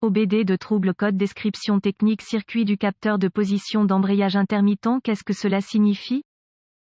OBD de trouble code description technique circuit du capteur de position d'embrayage intermittent. Qu'est-ce que cela signifie?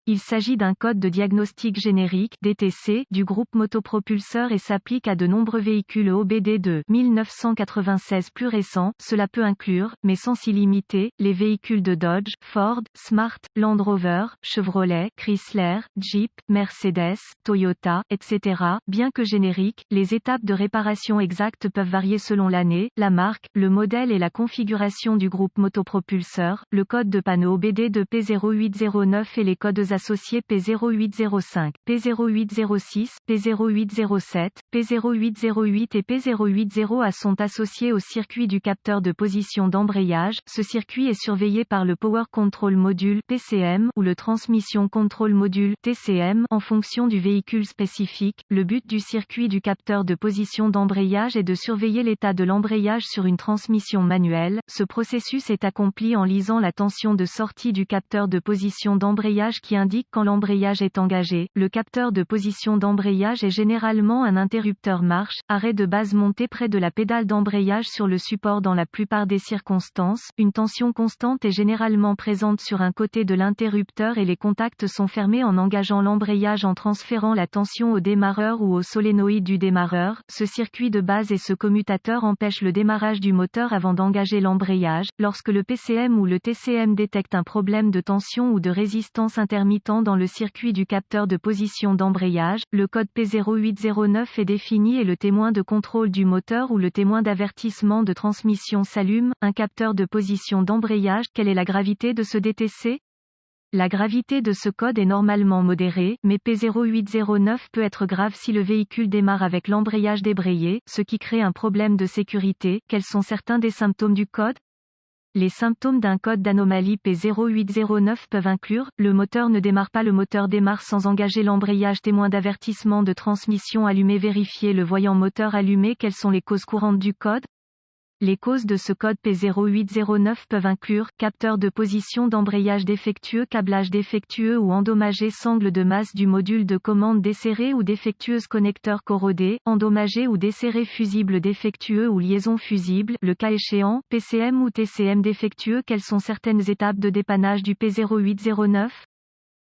Il s'agit d'un code de diagnostic générique (DTC) du groupe motopropulseur et s'applique à de nombreux véhicules OBD de 1996 plus récents. Cela peut inclure, mais sans s'y limiter, les véhicules de Dodge, Ford, Smart, Land Rover, Chevrolet, Chrysler, Jeep, Mercedes, Toyota, etc. Bien que génériques, les étapes de réparation exactes peuvent varier selon l'année, la marque, le modèle et la configuration du groupe motopropulseur. Le code de panneau OBD de P0809 et les codes associés P0805, P0806, P0807, P0808 et P080A sont associés au circuit du capteur de position d'embrayage. Ce circuit est surveillé par le Power Control Module (PCM) ou le Transmission Control Module (TCM) en fonction du véhicule spécifique. Le but du circuit du capteur de position d'embrayage est de surveiller l'état de l'embrayage sur une transmission manuelle. Ce processus est accompli en lisant la tension de sortie du capteur de position d'embrayage qui indique quand l'embrayage est engagé. Le capteur de position d'embrayage est généralement un interrupteur marche, arrêt de base monté près de la pédale d'embrayage sur le support dans la plupart des circonstances. Une tension constante est généralement présente sur un côté de l'interrupteur et les contacts sont fermés en engageant l'embrayage en transférant la tension au démarreur ou au solénoïde du démarreur. Ce circuit de base et ce commutateur empêchent le démarrage du moteur avant d'engager l'embrayage. Lorsque le PCM ou le TCM détecte un problème de tension ou de résistance intermittent dans le circuit du capteur de position d'embrayage, le code P0809 est défini et le témoin de contrôle du moteur ou le témoin d'avertissement de transmission s'allume. Un capteur de position d'embrayage, quelle est la gravité de ce DTC? La gravité de ce code est normalement modérée, mais P0809 peut être grave si le véhicule démarre avec l'embrayage débrayé, ce qui crée un problème de sécurité. Quels sont certains des symptômes du code? Les symptômes d'un code d'anomalie P0809 peuvent inclure, le moteur ne démarre pas, le moteur démarre sans engager l'embrayage, témoin d'avertissement de transmission allumé, vérifier le voyant moteur allumé. Quelles sont les causes courantes du code? Les causes de ce code P0809 peuvent inclure, capteur de position d'embrayage défectueux, câblage défectueux ou endommagé, sangle de masse du module de commande desserré ou défectueuse, connecteur corrodé, endommagé ou desserré, fusible défectueux ou liaison fusible, le cas échéant, PCM ou TCM défectueux. Quelles sont certaines étapes de dépannage du P0809?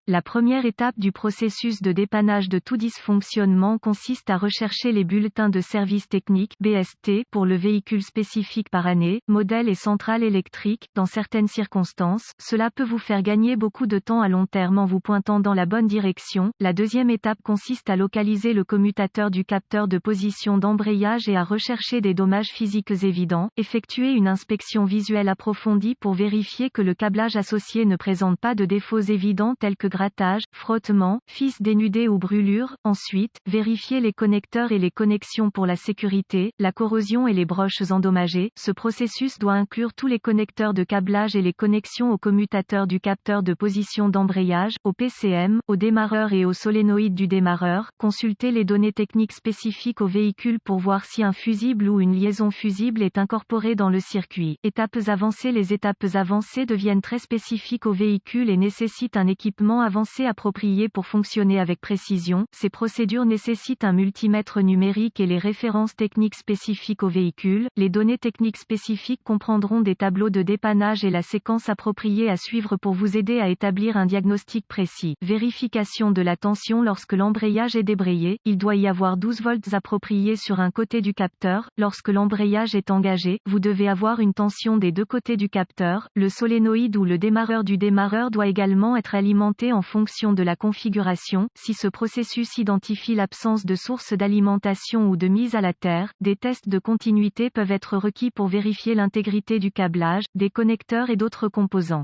La première étape du processus de dépannage de tout dysfonctionnement consiste à rechercher les bulletins de service technique (BST) pour le véhicule spécifique par année, modèle et centrale électrique. Dans certaines circonstances, cela peut vous faire gagner beaucoup de temps à long terme en vous pointant dans la bonne direction. La deuxième étape consiste à localiser le commutateur du capteur de position d'embrayage et à rechercher des dommages physiques évidents. Effectuer une inspection visuelle approfondie pour vérifier que le câblage associé ne présente pas de défauts évidents tels que grattage, frottement, fils dénudés ou brûlures. Ensuite, vérifier les connecteurs et les connexions pour la sécurité, la corrosion et les broches endommagées. Ce processus doit inclure tous les connecteurs de câblage et les connexions au commutateur du capteur de position d'embrayage, au PCM, au démarreur et au solénoïde du démarreur. Consulter les données techniques spécifiques au véhicule pour voir si un fusible ou une liaison fusible est incorporé dans le circuit. Étapes avancées. Les étapes avancées deviennent très spécifiques au véhicule et nécessitent un équipement avancé approprié pour fonctionner avec précision. Ces procédures nécessitent un multimètre numérique et les références techniques spécifiques au véhicule. Les données techniques spécifiques comprendront des tableaux de dépannage et la séquence appropriée à suivre pour vous aider à établir un diagnostic précis. Vérification de la tension. Lorsque l'embrayage est débrayé, il doit y avoir 12 volts appropriés sur un côté du capteur. Lorsque l'embrayage est engagé, vous devez avoir une tension des deux côtés du capteur. Le solénoïde ou le démarreur du démarreur doit également être alimenté en fonction de la configuration. Si ce processus identifie l'absence de source d'alimentation ou de mise à la terre, des tests de continuité peuvent être requis pour vérifier l'intégrité du câblage, des connecteurs et d'autres composants.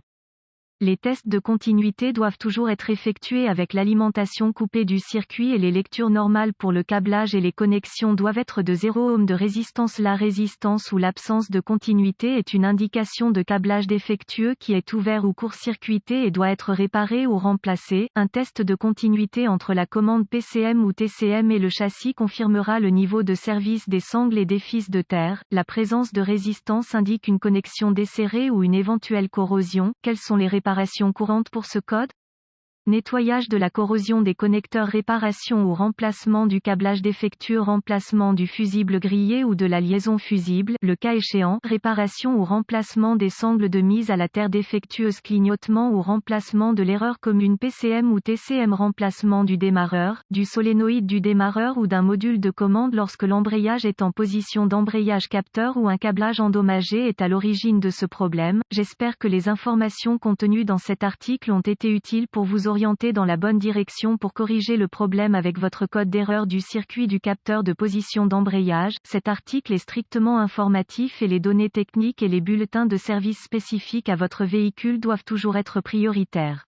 Les tests de continuité doivent toujours être effectués avec l'alimentation coupée du circuit et les lectures normales pour le câblage et les connexions doivent être de 0 ohm de résistance. La résistance ou l'absence de continuité est une indication de câblage défectueux qui est ouvert ou court-circuité et doit être réparé ou remplacé. Un test de continuité entre la commande PCM ou TCM et le châssis confirmera le niveau de service des sangles et des fils de terre. La présence de résistance indique une connexion desserrée ou une éventuelle corrosion. Quelles sont les réparations courantes pour ce code? Nettoyage de la corrosion des connecteurs, réparation ou remplacement du câblage défectueux, remplacement du fusible grillé ou de la liaison fusible, le cas échéant, réparation ou remplacement des sangles de mise à la terre défectueuses, clignotement ou remplacement de l'erreur commune PCM ou TCM, remplacement du démarreur, du solénoïde du démarreur ou d'un module de commande lorsque l'embrayage est en position d'embrayage capteur ou un câblage endommagé est à l'origine de ce problème. J'espère que les informations contenues dans cet article ont été utiles pour vous orienter dans la bonne direction pour corriger le problème avec votre code d'erreur du circuit du capteur de position d'embrayage. Cet article est strictement informatif et les données techniques et les bulletins de service spécifiques à votre véhicule doivent toujours être prioritaires.